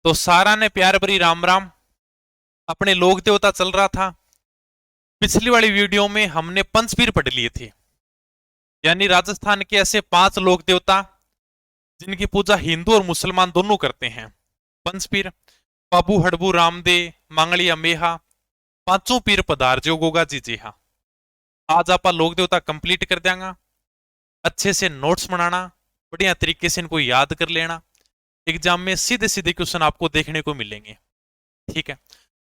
तो सारा ने प्यार भरी राम राम। अपने लोक देवता चल रहा था। पिछली वाली वीडियो में हमने पंचपीर पढ़ लिए थे, यानी राजस्थान के ऐसे 5 लोक देवता जिनकी पूजा हिंदू और मुसलमान दोनों करते हैं। पंचपीर बाबू हड़बू रामदे मांगली अमेहा पांचों पीर पधार जो गोगा जी जी हाँ। आज आप लोक देवता कंप्लीट कर देंगे। अच्छे से नोट्स बनाना, बढ़िया तरीके से इनको याद कर लेना। एग्जाम में सीधे सीधे क्वेश्चन आपको देखने को मिलेंगे। ठीक है,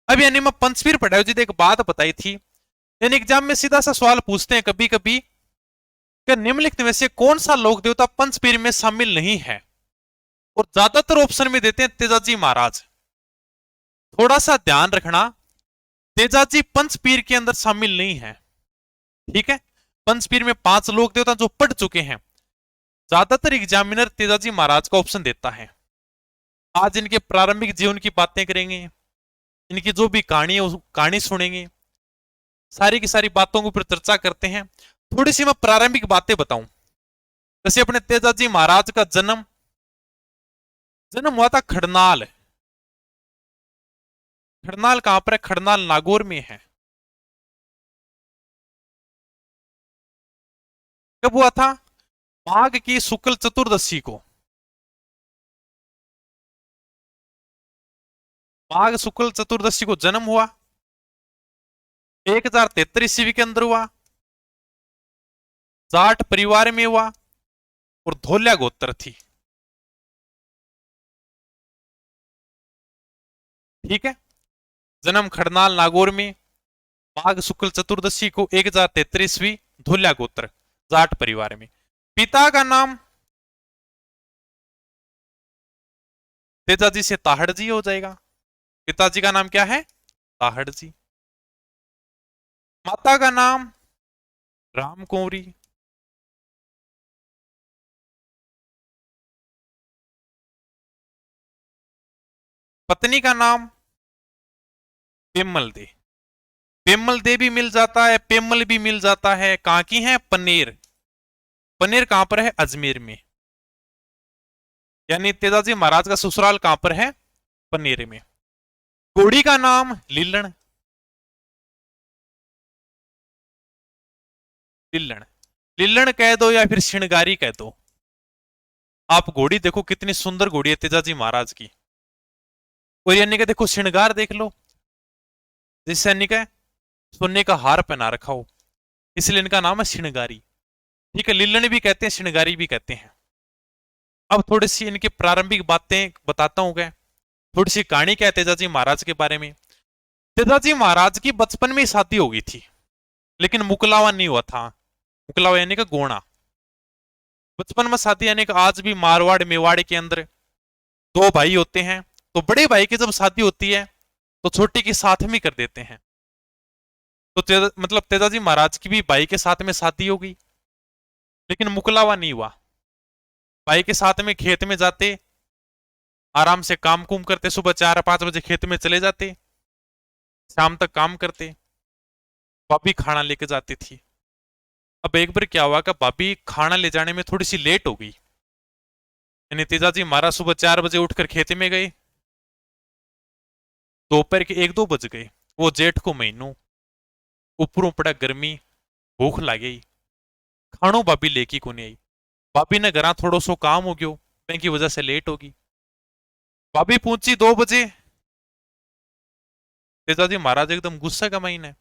अब यानी मैं पंचपीर पढ़ाई जी एक बात बताई थी, यानी एग्जाम में सीधा सा सवाल पूछते हैं कभी कभी कि निम्नलिखित में से कौन सा लोक देवता पंचपीर में शामिल नहीं है, और ज्यादातर ऑप्शन में देते हैं तेजाजी महाराज। थोड़ा सा ध्यान रखना, तेजाजी पंचपीर के अंदर शामिल नहीं है। ठीक है, पंचपीर में 5 लोक देवता जो पढ़ चुके हैं, ज्यादातर एग्जामिनर तेजाजी महाराज का ऑप्शन देता है। आज इनके प्रारंभिक जीवन की बातें करेंगे, इनकी जो भी कहानी सुनेंगे, सारी की सारी बातों के ऊपर चर्चा करते हैं। थोड़ी सी मैं प्रारंभिक बातें बताऊं। जैसे अपने तेजाजी महाराज का जन्म जन्म हुआ था खड़नाल। खड़नाल कहां पर है? खड़नाल नागौर में है। कब हुआ था? माघ की शुक्ल चतुर्दशी को। माघ शुक्ल चतुर्दशी को जन्म हुआ। 1073 ईस्वी के अंदर हुआ। जाट परिवार में हुआ और धोलिया गोत्र थी। ठीक है, जन्म खड़नाल नागौर में, माघ शुक्ल चतुर्दशी को 1073 ईस्वी, धोलिया गोत्र, जाट परिवार में। पिता का नाम तेजाजी से ताहड़ जी हो जाएगा। पिताजी का नाम क्या है? ताहड़ जी। माता का नाम राम कुंवरी। पत्नी का नाम पेमल दे। पेमल दे भी मिल जाता है, पेमल भी मिल जाता है। कहां की है? पनेर। पनेर कहां पर है? अजमेर में। यानी तेजाजी महाराज का ससुराल कहां पर है? पनेर में। घोड़ी का नाम लीलन। लीलन लीलन कह दो या फिर श्रृंगारी कह दो। आप घोड़ी देखो, कितनी सुंदर घोड़ी है तेजाजी महाराज की। और यानी कि देखो श्रृंगार देख लो, जिस यानी कि सोने का हार पहना रखा हो, इसलिए इनका नाम है श्रृंगारी। ठीक है, लीलन भी कहते हैं, श्रृंगारी भी कहते हैं। अब थोड़ी सी इनकी प्रारंभिक बातें बताता हूं। क्या थोड़ी सी कहानी क्या है तेजाजी महाराज के बारे में। तेजाजी महाराज की बचपन में ही शादी हो गई थी, लेकिन मुकलावा नहीं हुआ था। मुकलावा यानी कि गोना। बचपन में शादी, यानी कि आज भी मारवाड़ मेवाड़ के अंदर 2 भाई होते हैं, तो बड़े भाई की जब शादी होती है तो छोटे की साथ में कर देते हैं। तो मतलब तेजाजी महाराज की भी भाई के साथ में शादी हो गई, लेकिन मुकलावा नहीं हुआ। भाई के साथ में खेत में जाते, आराम से काम कुम करते, सुबह 4-5 बजे खेत में चले जाते, शाम तक काम करते। भाभी खाना लेके जाती थी। अब एक बार क्या हुआ कि भाभी खाना ले जाने में थोड़ी सी लेट हो गई। यानी तेजाजी महाराज सुबह 4 बजे उठकर खेत में गए, दोपहर के 1-2 बज गए। वो जेठ को महीनों, ऊपरों पड़ा गर्मी, भूख लग गई। खानो भाभी लेकी को नहीं आई। भाभी ने घर थोड़ो सो काम हो गयो, की वजह से लेट होगी। भाभी पहुंची 2 बजे। तेजाजी महाराज एकदम गुस्सा का महीना है।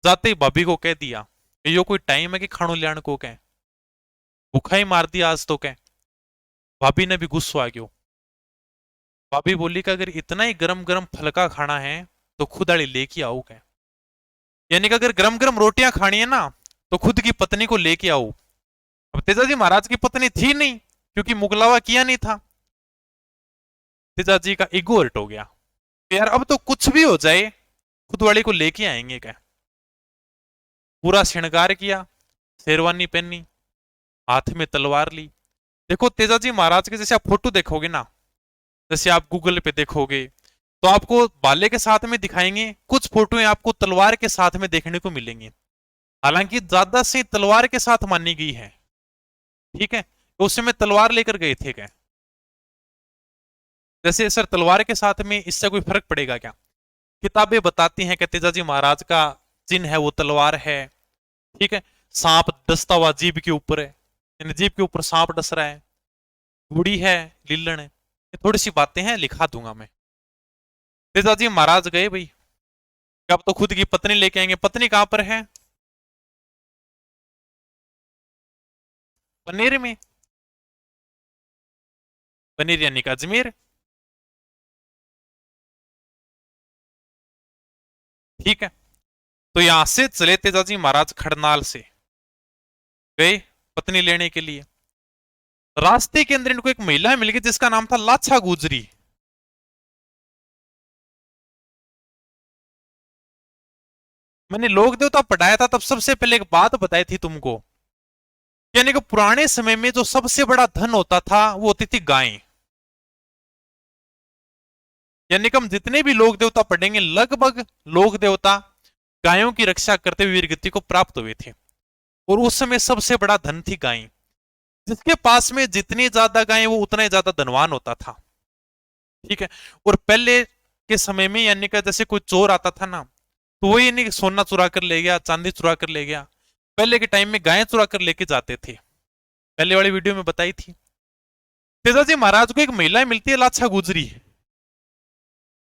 जाते ही भाभी को कह दिया, यो कोई टाइम है कि खानो लियान को कह, भूखा ही मार दिया आज तो कह। भाभी ने भी गुस्सा आ गयो। भाभी बोली कि अगर इतना ही गरम गरम फलका खाना है तो खुद आड़ी लेके आओ कह। यानी कि अगर गरम गरम रोटियां खानी है ना तो खुद की पत्नी को लेके आओ। अब तेजाजी महाराज की पत्नी थी नहीं, क्योंकि मुगलावा किया नहीं था। तेजाजी का ईगो हर्ट हो गया, यार अब तो कुछ भी हो जाए खुद वाली को लेके आएंगे क्या। पूरा श्रृंगार किया, शेरवानी पहनी, हाथ में तलवार ली। देखो तेजाजी महाराज के जैसे आप फोटो देखोगे ना, जैसे आप गूगल पे देखोगे तो आपको बाले के साथ में दिखाएंगे, कुछ फोटोएं आपको तलवार के साथ में देखने को मिलेंगी। हालांकि ज्यादा से तलवार के साथ मानी गई है। ठीक है, तो उस समय तलवार लेकर गए थे क्या? जैसे सर तलवार के साथ में इससे कोई फर्क पड़ेगा क्या? किताबें बताती हैं कि तेजाजी महाराज का चिन्ह है वो तलवार है, ठीक है। सांप डसता हुआ जीभ के ऊपर है, यानी जीभ के ऊपर सांप डस रहा है, घुड़ी है, लीलन है। ये थोड़ी सी बातें हैं, लिखा दूंगा मैं। तेजाजी महाराज गए भाई, अब तो खुद की पत्नी लेके आएंगे। पत्नी कहां पर है? पनेर में। पनीर यानी कि अजमेर, ठीक है। तो यहां से चले तेजाजी महाराज खड़नाल से गए पत्नी लेने के लिए। रास्ते के अंदर इनको एक महिला मिल गई जिसका नाम था लाछा गुजरी। मैंने लोक देवता पढ़ाया था तब सबसे पहले एक बात बताई थी तुमको, यानी कि पुराने समय में जो सबसे बड़ा धन होता था वो होती थी गाय। यानी कि हम जितने भी लोक देवता पढ़ेंगे लगभग लोक देवता गायों की रक्षा करते हुए वीरगति को प्राप्त हुए थे। और उस समय सबसे बड़ा धन थी गाय। जिसके पास में जितनी ज्यादा गायें वो उतना ही ज्यादा धनवान होता था, ठीक है। और पहले के समय में यानी कि जैसे कोई चोर आता था ना, तो वही यानी कि सोना चुरा कर ले गया, चांदी चुरा कर ले गया। पहले के टाइम में गायें चुरा कर लेके जाते थे, पहले वाली वीडियो में बताई थी। तेजाजी महाराज को एक महिला मिलती है लाछा गुजरी।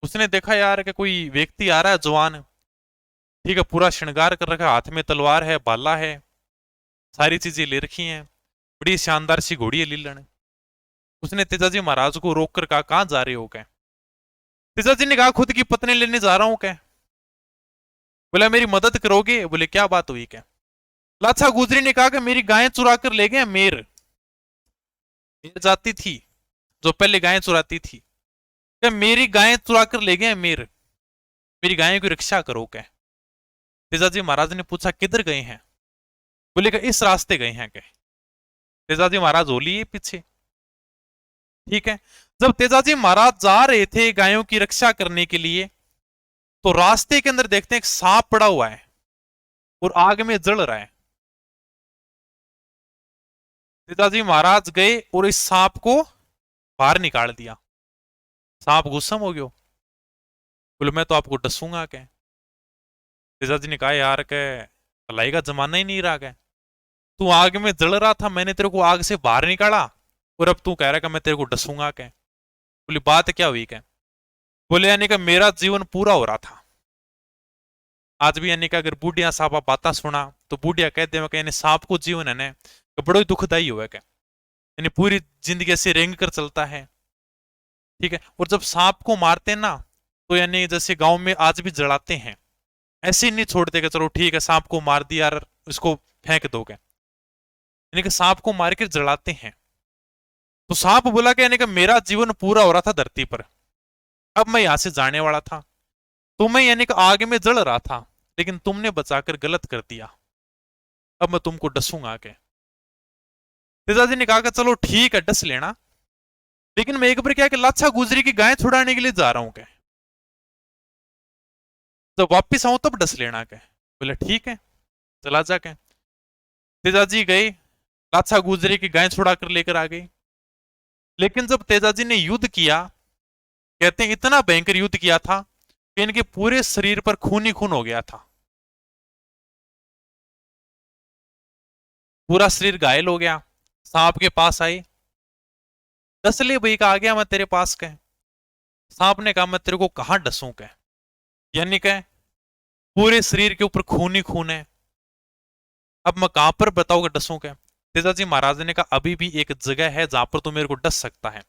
उसने देखा यार कि कोई व्यक्ति आ रहा है जवान, ठीक है, पूरा श्रृंगार कर रखा, हाथ में तलवार है, भाला है, सारी चीजें ले रखी हैं, बड़ी शानदार सी घोड़ी है लीलन। उसने तेजाजी महाराज को रोक कर कहा कहां जा रहे हो? क्या तेजाजी ने कहा खुद की पत्नी लेने जा रहा हूं। क्या बोला मेरी मदद करोगे? बोले क्या बात हुई? क्या लाछा गुजरी ने कहा कि मेरी गायें चुरा कर ले गए मेर। मेर जाती थी जो पहले गायें चुराती थी, क्या मेरी गायें चुरा कर ले गए मेर, मेरी गायों की रक्षा करो। क्या तेजाजी महाराज ने पूछा किधर गए हैं? बोले कि इस रास्ते गए हैं। क्या तेजाजी महाराज हो लिए पीछे, ठीक है। जब तेजाजी महाराज जा रहे थे गायों की रक्षा करने के लिए, तो रास्ते के अंदर देखते हैं एक सांप पड़ा हुआ है और आग में जल रहा है। पिताजी महाराज गए और इस सांप को बाहर निकाल दिया। सांप गुस्सम हो गयो, बोले मैं तो आपको डसूंगा। क्या पिताजी ने कहा यार के भलाई का जमाना ही नहीं रहा। क्या तू आग में जल रहा था, मैंने तेरे को आग से बाहर निकाला और अब तू कह रहा है कि मैं तेरे को डसूंगा। क्या बोली बात क्या हुई? क्या बोले यानी कि मेरा जीवन पूरा हो रहा था। आज भी यानी कि अगर बूढ़िया साहब बातें सुना तो बूढ़िया कहते हैं कि सांप को जीवन है ना बड़ो ही दुखदायी हुआ। क्या यानी पूरी जिंदगी ऐसे रेंग कर चलता है, ठीक है। और जब सांप को मारते ना तो यानी जैसे गांव में आज भी जलाते हैं, ऐसे ही नहीं छोड़ते कि चलो ठीक है सांप को मार दिया यार इसको फेंक दोगे, यानी कि सांप को मार कर जलाते हैं। तो सांप बोला कि यानी कि मेरा जीवन पूरा हो रहा था धरती पर, अब मैं यहां से जाने वाला था, तो मैं यानी कि आग में जल रहा था, लेकिन तुमने बचाकर गलत कर दिया, अब मैं तुमको डसूंगा। के पिताजी ने कहा कि चलो ठीक है डस लेना, लेकिन मैं एक बार क्या कि लाछा गुजरी की गाय छुड़ाने के लिए जा रहा हूं। क्या जब वापिस आऊं तब डस लेना। क्या बोले ठीक है चला जा। क्या तेजाजी गए, लाछा गुजरी की गाय छुड़ा कर लेकर आ गई। लेकिन जब तेजाजी ने युद्ध किया, कहते हैं इतना भयंकर युद्ध किया था कि इनके पूरे शरीर पर खून ही खून हो गया था, पूरा शरीर घायल हो गया। सांप के पास आई, डस ले भाई का आ गया मैं तेरे पास। कह सांप ने कहा मैं तेरे को कहां डसूं? कह यानी कह पूरे शरीर के ऊपर खून ही खून है, अब मैं कहां पर बताऊंगा डसूं? क्या तेजाजी महाराज ने कहा अभी भी एक जगह है जहां पर तू मेरे को डस सकता है।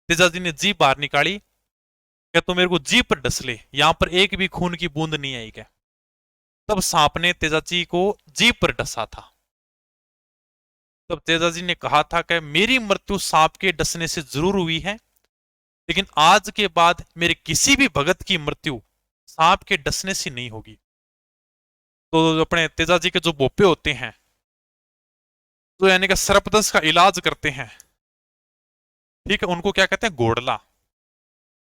तेजाजी ने जीभ बाहर निकाली, क्या तू मेरे को जीभ पर डस ले, यहां पर एक भी खून की बूंद नहीं आई। क्या तब सांप ने तेजाजी को जीभ पर डसा था। तब तेजाजी ने कहा था कि मेरी मृत्यु सांप के डसने से जरूर हुई है, लेकिन आज के बाद मेरे किसी भी भगत की मृत्यु सांप के डसने से नहीं होगी। तो अपने तेजाजी के जो बोपे होते हैं, तो यानी कि सर्पदंश का इलाज करते हैं, ठीक है, उनको क्या कहते हैं घोड़ला।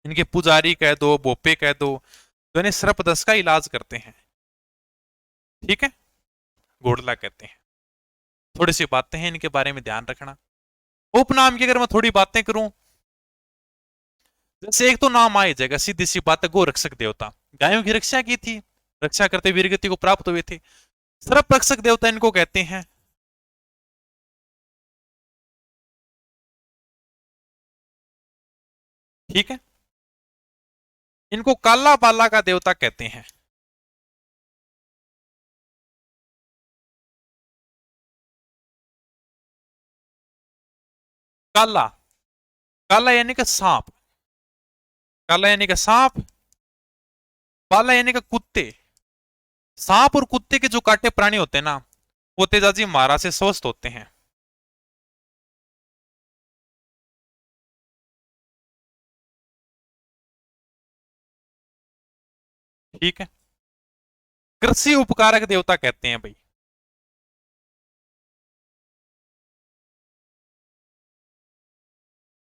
इनके पुजारी कह दो, बोपे कह दो, तो इन्हें सर्पदंश का इलाज करते हैं, ठीक है, घोड़ला कहते हैं। थोड़ी सी बातें हैं इनके बारे में ध्यान रखना। उपनाम की अगर मैं थोड़ी बातें करूं, जैसे एक तो नाम आ ही जाएगा, सीधी सी बात है, गो रक्षक देवता, गायों की रक्षा की थी, रक्षा करते वीरगति को प्राप्त हुए थे। सर्प रक्षक देवता इनको कहते हैं। ठीक है, इनको काला बाला का देवता कहते हैं। काला, काला यानी कि सांप, काला यानी कि सांप, बाला यानी कि कुत्ते। सांप और कुत्ते के जो काटे प्राणी होते हैं ना, वो तेजाजी महाराज से स्वस्थ होते हैं। ठीक है, कृषि उपकारक देवता कहते हैं भाई।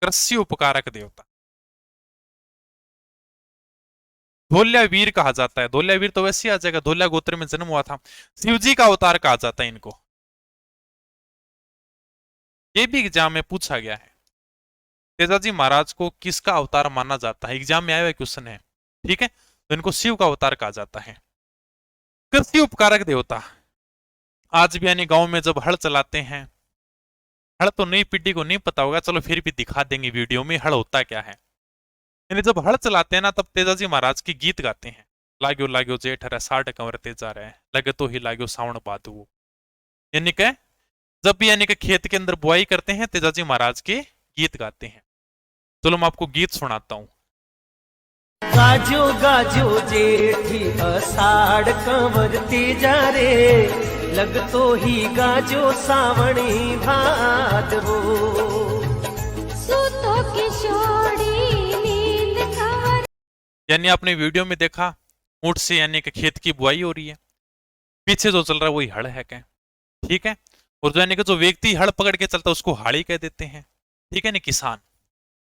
कृषि उपकारक देवता धोल्या वीर कहा जाता है। धोल्या वीर तो वैसे ही आ जाएगा, धोल्या गोत्र में जन्म हुआ था। शिव जी का अवतार कहा जाता है इनको। ये भी एग्जाम में पूछा गया है, तेजाजी महाराज को किसका अवतार माना जाता है, एग्जाम में आया हुआ क्वेश्चन है। ठीक है, तो इनको शिव का अवतार कहा जाता है। कृषि उपकारक देवता, आज भी यानी गांव में जब हल चलाते हैं, हल तो नई पीढ़ी को नहीं पता होगा, चलो फिर भी दिखा देंगे वीडियो में हल होता क्या है। यानी जब हल चलाते हैं ना, तब तेजाजी महाराज के गीत गाते हैं। लाग्यो लाग्यो जेठ रे साठ कंवर तेजा रहे, लगे तो ही लाग्यो सावण भादुओ। यानी कि जब भी यानी कि खेत के अंदर बुआई करते हैं, तेजाजी महाराज के गीत गाते हैं। चलो मैं आपको गीत सुनाता हूं। गाजो गाजो जेठी अषाढ़ कंवर तेजा रे, लगतो ही गाजो सावणी भादवो। सुतो किशोरी नींद कंवर। यानी आपने वीडियो में देखा, ऊंट से यानी कि खेत की बुआई हो रही है, पीछे जो चल रहा है वही हड़ है क्या। ठीक है, और जो यानी कि जो व्यक्ति हड़ पकड़ के चलता है उसको हाड़ी कह देते हैं। ठीक है ना, किसान।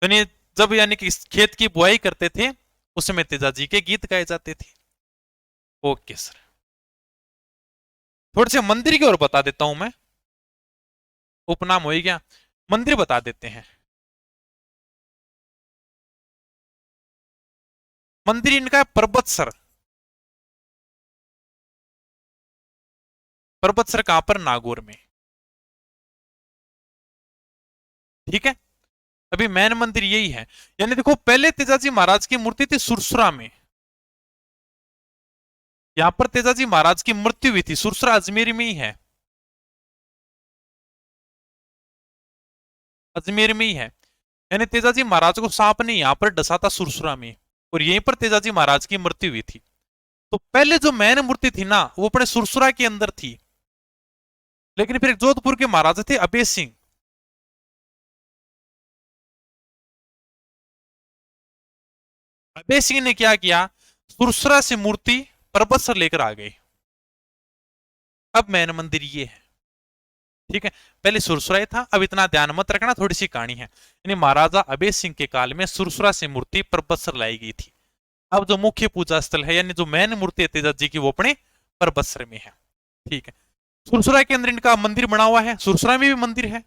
यानी जब यानी कि खेत की बुआई करते थे, उसमें तेजाजी के गीत गाए जाते थे। ओके सर, थोड़े से मंदिर की ओर बता देता हूं मैं। उपनाम हो ही गया, मंदिर बता देते हैं। मंदिर इनका है पर्वतसर। पर्वतसर कहां पर, नागौर में। ठीक है, अभी मैन मंदिर यही है। यानी देखो, पहले तेजाजी महाराज की मूर्ति थी सुरसुरा में। यहां पर तेजाजी महाराज की मृत्यु हुई थी, सुरसुरा अजमेर में ही है, अजमेर में ही है। यानी तेजाजी महाराज को सांप ने यहां पर डसा था सुरसुरा में, और यहीं पर तेजाजी महाराज की मृत्यु हुई थी। तो पहले जो मैन मूर्ति थी ना, वो अपने सुरसुरा के अंदर थी। लेकिन फिर जोधपुर के महाराजा थे अबेर सिंह, अबेर सिंह ने क्या किया, सुरसुरा से मूर्ति परबतसर लेकर आ गए। अब मैन मंदिर ये है। ठीक है, पहले सुरसुरा था, अब इतना ध्यान मत रखना, थोड़ी सी कहानी है। यानी महाराजा अबेर सिंह के काल में सुरसुरा से मूर्ति परबतसर लाई गई थी। अब जो मुख्य पूजा स्थल है, यानी जो मैन मूर्ति है तेजा जी की, वो अपने परबतसर में है। ठीक है, सुरसुरा के अंदर इनका मंदिर बना हुआ है, सुरसुरा में भी मंदिर है।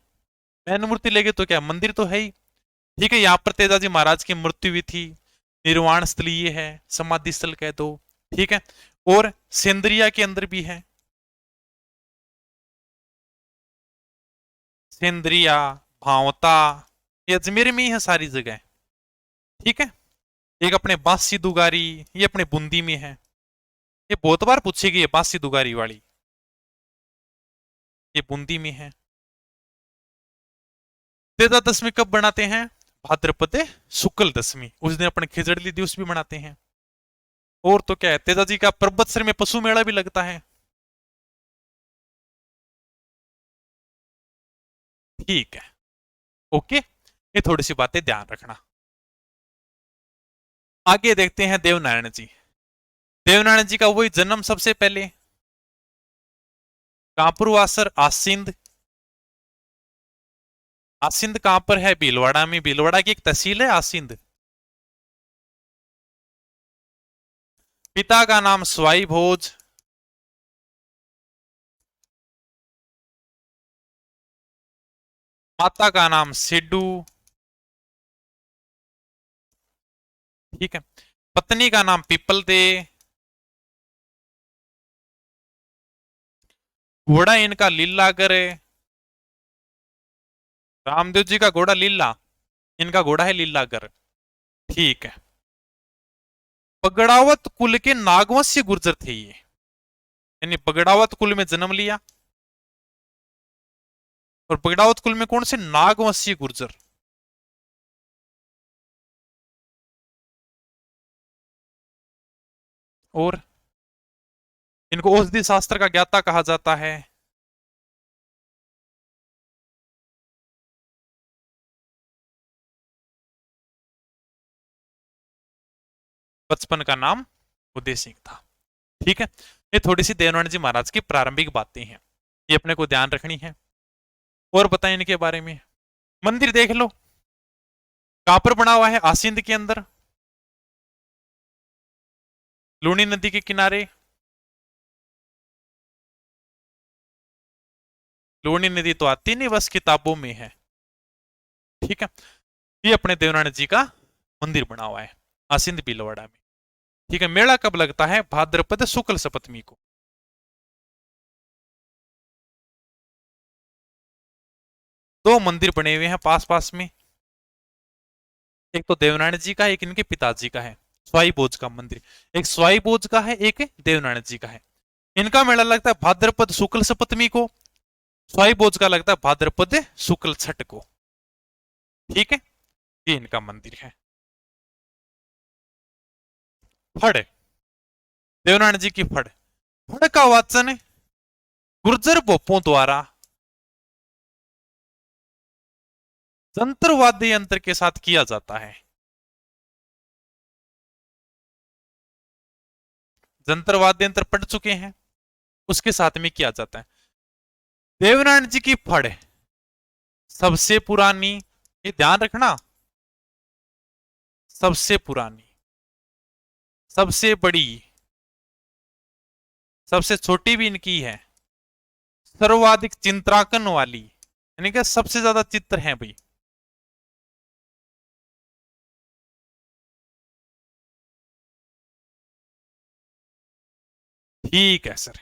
मैन मूर्ति लेगे तो क्या, मंदिर तो है ही। ठीक है, यहाँ पर तेजाजी महाराज की मृत्यु हुई थी, निर्वाण स्थल ये है, समाधि स्थल कह दो। ठीक है, और सेंद्रिया के अंदर भी है, सेंद्रिया, भावता, ये अजमेर में ही है सारी जगह। ठीक है, एक अपने बांसी दुगारी, ये अपने बूंदी में है। ये बहुत बार पूछी गई है बांसी दुगारी वाली, ये बूंदी में है। तेजा दशमी कब बनाते हैं, भाद्रपद शुक्ल दशमी, उस दिन अपने खिचड़ी दिवस भी मनाते हैं। और तो क्या है, तेजा जी का पर्वतसर में पशु मेला भी लगता है। ठीक है, ओके, ये थोड़ी सी बातें ध्यान रखना। आगे देखते हैं देवनारायण जी। देवनारायण जी का वही जन्म सबसे पहले कापुरवासर आसिंद। आसिंद कहां पर है, भीलवाड़ा में, भीलवाड़ा की एक तहसील है आसिंद। पिता का नाम स्वाई भोज, माता का नाम सिड्डू, ठीक है। पत्नी का नाम पीपल दे। घोड़ा इनका लीलागर है। रामदेव जी का घोड़ा लीला, इनका घोड़ा है लीलागर। ठीक है। पगड़ावत कुल के नागवंशीय गुर्जर थे ये, यानी पगड़ावत कुल में जन्म लिया। और पगड़ावत कुल में कौन से? नागवंशीय गुर्जर। और इनको औषधि शास्त्र का ज्ञाता कहा जाता है। बचपन का नाम उदय सिंह था। ठीक है। ये थोड़ी सी देवनारायण जी महाराज की प्रारंभिक बातें हैं, ये अपने को ध्यान रखनी है। और बताएं इनके बारे में। मंदिर देख लो, कहां पर बना हुआ है? आसिंद के अंदर, लूनी नदी के किनारे। लूनी नदी तो आती नहीं, बस किताबों में है। ठीक है। ये अपने देवनारायण जी का मंदिर बना हुआ है आसिंद भीलवाड़ा में। ठीक है। मेला कब लगता है? भाद्रपद शुक्ल सप्तमी को। दो मंदिर बने हुए हैं पास पास में, एक तो देवनारायण जी का है, एक इनके पिताजी का है, स्वाई बोझ का मंदिर। एक स्वाई बोझ का है, एक देवनारायण जी का है। इनका मेला लगता है भाद्रपद शुक्ल सप्तमी को, स्वाई बोझ का लगता है भाद्रपद शुक्ल छठ को। ठीक है। ये इनका मंदिर है। फड़, देवनारायण जी की फड़। फड़ का वाचन गुर्जर बोपों द्वारा जंतर वाद्य यंत्र के साथ किया जाता है। जंतर वाद्य यंत्र पढ़ चुके हैं, उसके साथ में किया जाता है। देवनारायण जी की फड़ सबसे पुरानी, ये ध्यान रखना, सबसे पुरानी, सबसे बड़ी, सबसे छोटी भी इनकी है, सर्वाधिक चित्रांकन वाली, यानी कि सबसे ज्यादा चित्र हैं भाई। ठीक है सर।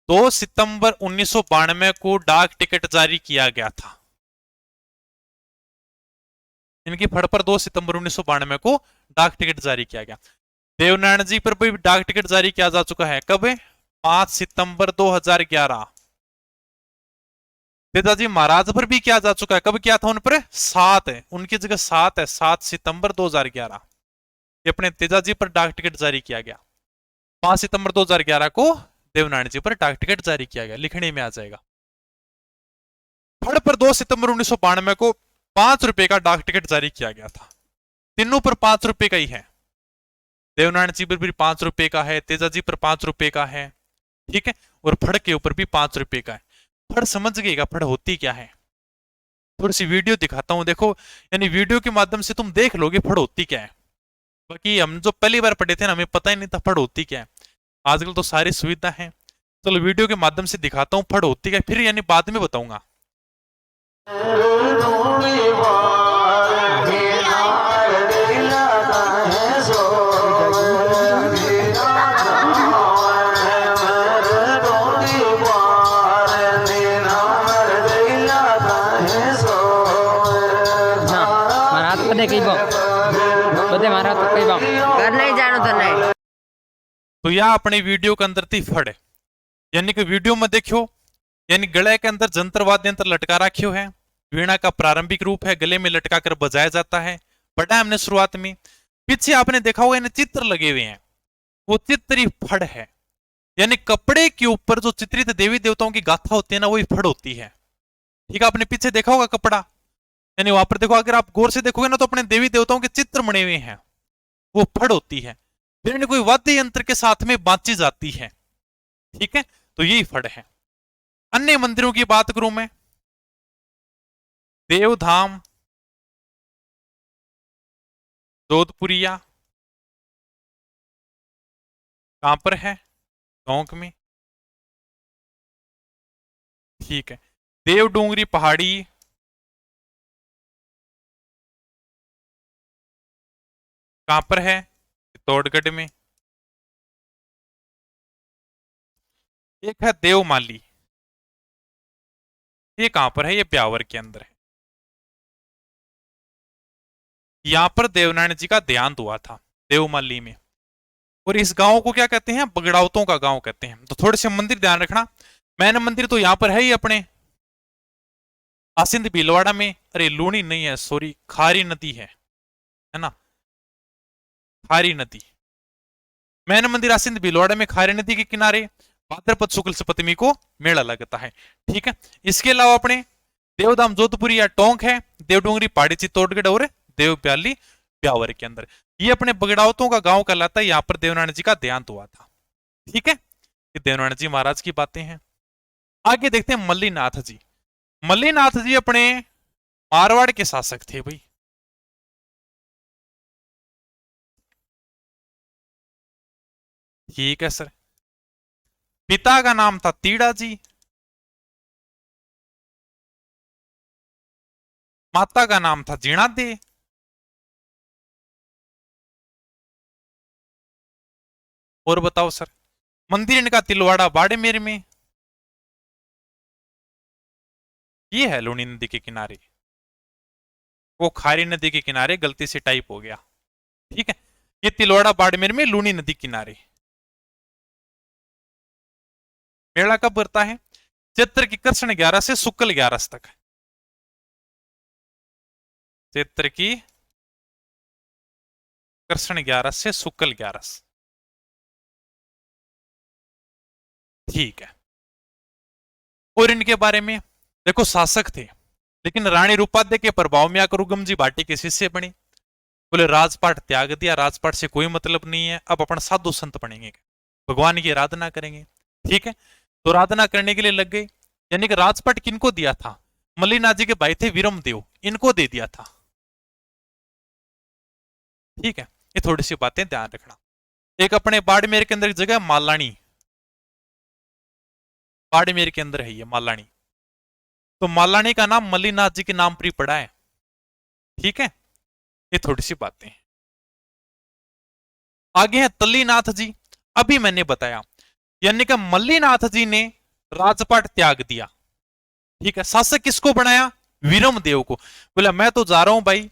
2 सितंबर 1992 को डाक टिकट जारी किया गया था। इनकी फड़ पर 2 सितंबर 1992 को डाक टिकट जारी किया गया। देवनारायण जी पर भी डाक टिकट जारी किया जा चुका है। कब? 5 सितंबर 2011। पिताजी महाराज पर भी किया जा चुका है। कब किया था उन पर? 7 है, उनकी जगह 7 है, 7 सितंबर 2011। ये अपने तेजाजी पर डाक टिकट जारी किया गया। 5 सितंबर 2011 को देवनारायण जी पर डाक टिकट जारी किया गया, लिखने में आ जाएगा। फड़ पर 2 सितंबर 1992 को 5 रुपए का डाक टिकट जारी किया गया था। तीनों पर 5 रुपए का ही है। देवनारायण जी पर भी 5 रुपए का है, तेजाजी पर 5 रुपए का है। ठीक है। और फड़ के ऊपर भी 5 रुपए का है। फड़ समझ गएगा फड़ होती क्या है? थोड़ी सी वीडियो दिखाता हूं, देखो, यानी वीडियो के माध्यम से तुम देख लोगे फड़ होती क्या है। बाकी हम जो पहली बार पढ़े थे ना, हमें पता ही नहीं था फड़ होती क्या है। आजकल तो सारी सुविधा है। चलो वीडियो के माध्यम से दिखाता हूँ फड़ होती क्या, फिर यानी बाद में बताऊंगा। घर नहीं जानो तो नहीं। तो यह अपने वीडियो के अंदर थी फड़, यानी कि वीडियो में देखियो, यानी गले के अंदर जंतर वाद्य यंत्र लटका रखियो है। वीणा का प्रारंभिक रूप है, गले में लटका कर बजाया जाता है। पढ़ा हमने शुरुआत में। पीछे आपने देखा होगा यानी चित्र लगे हुए हैं, वो चित्र ही फड़ है। यानी कपड़े के ऊपर जो चित्रित देवी देवताओं की गाथा होती है ना, वही फड़ होती है। ठीक है। आपने पीछे देखा होगा कपड़ा, यानी वहां पर देखो, अगर आप गौर से देखोगे ना तो अपने देवी देवताओं के चित्र बने हुए हैं, वो फड़ होती है। फिर कोई वाद्य यंत्र के साथ में बांची जाती है। ठीक है। तो यही फड़ है। अन्य मंदिरों की बात करूं मैं, देवधाम, जोधपुरिया, कहां पर है? टोंक में। ठीक है। देवडूंगरी पहाड़ी, कहां पर है? चित्तौड़गढ़ में। एक है देवमाली, ये कहां पर है? ये ब्यावर के अंदर है। यहां पर देवनारायण जी का देहांत हुआ था, देवमाली में। और इस गांव को क्या कहते हैं? बगड़ावतों का गांव कहते हैं। तो थोड़े से मंदिर ध्यान रखना। मैन मंदिर तो यहां पर है ही अपने आसिंद भीलवाड़ा में। अरे लूणी नहीं है, सॉरी, खारी नदी है ना, खारी नदी। मैन मंदिर आसिंद भीलवाड़ा में, खारी नदी के किनारे। भाद्रपद शुक्ल सप्तमी को मेला लगता है। ठीक है। इसके अलावा अपने देवधाम जोधपुरी या टोंक है, देवडोंगरी पहाड़ी चित्तौड़गढ़ और देवब्याली ब्यावर के अंदर। ये अपने बगड़ावतों का गांव कहलाता है। यहां पर देवनारायण जी का देहांत हुआ था। ठीक है, ये देवनारायण जी महाराज की बातें हैं। आगे देखते हैं मल्लीनाथ जी। मल्लीनाथ जी अपने मारवाड़ के शासक थे भाई। ठीक है सर। पिता का नाम था तीड़ा जी, माता का नाम था जीणा दे। और बताओ सर, मंदिर इनका तिलवाड़ा बाड़मेर में। ये है लूनी नदी के किनारे, वो खारी नदी के किनारे गलती से टाइप हो गया। ठीक है, ये तिलवाड़ा बाड़मेर में लूनी नदी किनारे। मेला कब भरता है? चैत्र की कृष्ण 11 से शुक्ल 11 तक। चैत्र की कृष्ण 11 से शुक्ल 11। ठीक है। और इनके बारे में देखो, शासक थे लेकिन रानी रूपाद्य के प्रभाव में आकर उगम जी भाटी के शिष्य बने। बोले राजपाट त्याग दिया, राजपाट से कोई मतलब नहीं है, अब अपन साधु संत बनेंगे, भगवान की आराधना करेंगे। ठीक है, तो आराधना करने के लिए लग गए। यानी कि राजपाट किनको दिया था? मल्लीनाथ जी के भाई थे वीरमदेव, इनको दे दिया था। ठीक है, ये थोड़ी सी बातें ध्यान रखना। एक अपने बाड़मेर के अंदर एक जगह मालानी, बाड़मेर के अंदर है ये मालानी। तो मालानी का नाम मल्लीनाथ जी के नाम पर ही पड़ा है। ठीक है, ये थोड़ी सी बातें। आगे है तल्लीनाथ जी। अभी मैंने बताया, यानी कि मल्लीनाथ जी ने राजपाट त्याग दिया। ठीक है, शासक किसको बनाया? वीरमदेव को। बोला मैं तो जा रहा हूं भाई,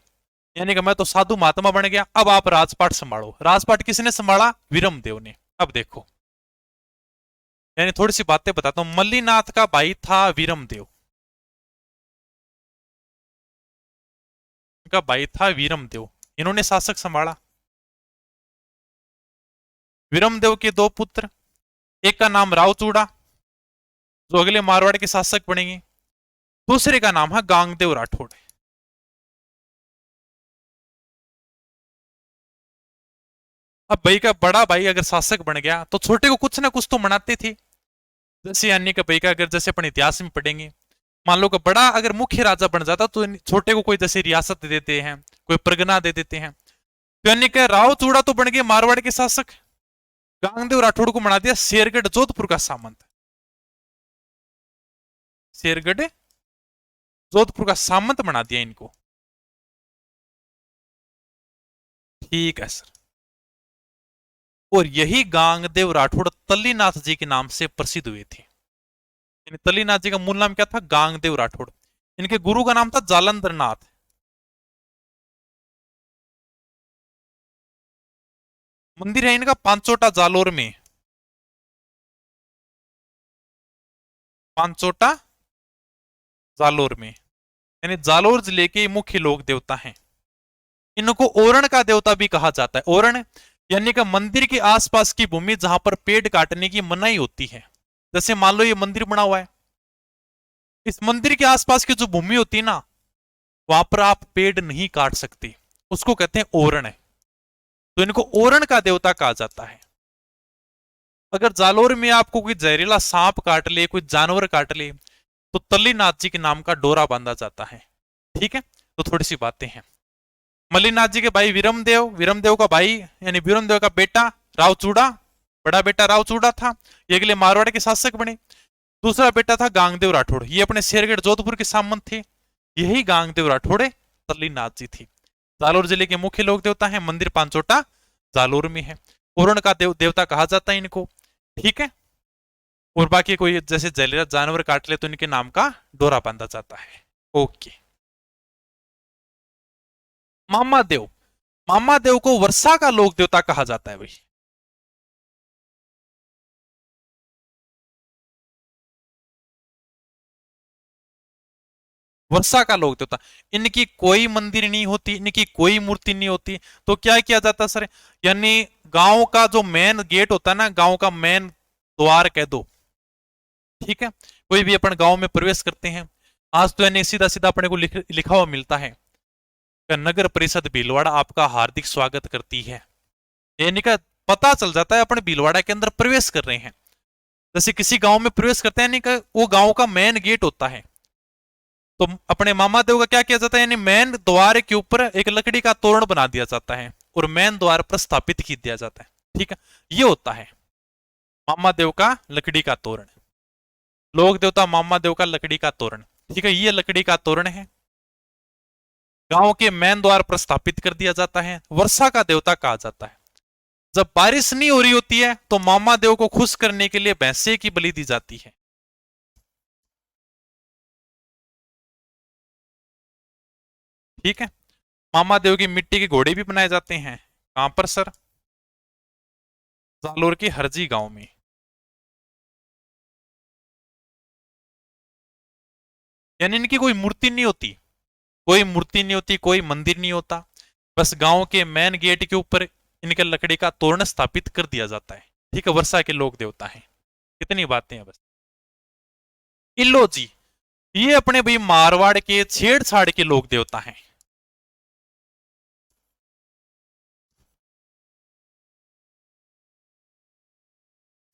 यानी कि मैं तो साधु महात्मा बन गया, अब आप राजपाट संभालो। राजपाट किसने संभाला? वीरमदेव ने। अब देखो, यानी थोड़ी सी बातें बताता हूं। मल्लीनाथ का भाई था वीरमदेव, का भाई था वीरमदेव, इन्होंने शासक संभाला। वीरमदेव के दो पुत्र, एक का नाम रावचूड़ा जो अगले मारवाड़ के शासक बनेंगे, दूसरे का नाम है गांगदेव राठौड़। अब भाई का बड़ा भाई अगर शासक बन गया तो छोटे को कुछ ना कुछ तो मनाते थे। जैसे अन्य का भाई का अगर जैसे अपन इतिहास में पढ़ेंगे, मान लो कि बड़ा अगर मुख्य राजा बन जाता तो छोटे को कोई जैसे रियासत दे देते हैं, कोई परगना दे देते हैं। तो अन्य का राव चूड़ा तो बन गए मारवाड़ के शासक, गांगदेव राठौड़ को बना दिया शेरगढ़ जोधपुर का सामंत। शेरगढ़ जोधपुर का सामंत बना दिया इनको। ठीक है सर। और यही गांगदेव राठौड़ तल्लीनाथ जी के नाम से प्रसिद्ध हुए थे। तल्लीनाथ जी का मूल नाम क्या था? गांगदेव राठौड़। इनके गुरु का नाम था जालंधर नाथ। मंदिर है इनका पांचोटा जालोर में, पांचोटा जालोर में, यानी जालोर जिले के मुख्य लोक देवता हैं। इनको ओरण का देवता भी कहा जाता है। ओरण यानी कि मंदिर के आसपास की भूमि जहां पर पेड़ काटने की मनाही होती है। जैसे मान लो ये मंदिर बना हुआ है, इस मंदिर के आसपास की जो भूमि होती है ना, वहां पर आप पेड़ नहीं काट सकते, उसको कहते हैं ओरण है। तो इनको ओरण का देवता कहा जाता है। अगर जालोर में आपको कोई जहरीला सांप काट ले, कोई जानवर काट ले, तो तल्लीनाथ जी के नाम का डोरा बांधा जाता है। ठीक है, तो थोड़ी सी बातें हैं। मल्लीनाथ जी के भाई वीरमदेव, वीरमदेव का भाई यानी वीरमदेव का बेटा रावचूड़ा, बड़ा बेटा रावचूड़ा था, ये अगले मारवाड़ के शासक बने। दूसरा बेटा था गांगदेव राठौड़, ये अपने शेरगढ़ जोधपुर के सामंत थे। यही गांगदेव राठौड़ तल्लीनाथ जी थे। जालोर जिले के मुख्य लोक देवता है। मंदिर पांचोटा जालोर में है। उरण का देवता कहा जाता है इनको। ठीक है। और बाकी कोई जैसे जहरीला जानवर काट ले तो इनके नाम का डोरा बांधा जाता है। ओके। मामादेव, मामादेव को वर्षा का लोक देवता कहा जाता है भाई। वर्षा का लोक देवता, इनकी कोई मंदिर नहीं होती, इनकी कोई मूर्ति नहीं होती, तो क्या किया जाता सर, यानी गांव का जो मेन गेट होता है ना, गांव का मेन द्वार कह दो, ठीक है, कोई भी अपन गांव में प्रवेश करते हैं, आज तो यानी सीधा सीधा अपने को लिखा हुआ मिलता है, नगर परिषद भीलवाड़ा आपका हार्दिक स्वागत करती है, यानी का पता चल जाता है अपन भीलवाड़ा के अंदर प्रवेश कर रहे हैं। जैसे किसी गांव में प्रवेश करते हैं, यानी का वो गांव का मेन गेट होता है, तो अपने मामादेव का क्या किया जाता है, यानी मेन द्वार के ऊपर एक लकड़ी का तोरण बना दिया जाता है और मेन द्वार पर स्थापित की दिया जाता है। ठीक है, ये होता है मामादेव का लकड़ी का तोरण, लोक देवता मामादेव का लकड़ी का तोरण। ठीक है, ये लकड़ी का तोरण है, गांव के मेन द्वार पर स्थापित कर दिया जाता है। वर्षा का देवता कहा जाता है। जब बारिश नहीं हो रही होती है तो मामादेव को खुश करने के लिए भैंसे की बलि दी जाती है। ठीक है, मामादेव की मिट्टी के घोड़े भी बनाए जाते हैं। कहां पर सर? जालोर के हरजी गांव में। यानी इनकी कोई मूर्ति नहीं होती, कोई मूर्ति नहीं होती, कोई मंदिर नहीं होता, बस गांव के मेन गेट के ऊपर इनके लकड़ी का तोरण स्थापित कर दिया जाता है। ठीक है, वर्षा के लोक देवता है। कितनी बातें हैं बस। इल्लोजी, ये अपने भाई मारवाड़ के छेड़छाड़ के लोक देवता हैं।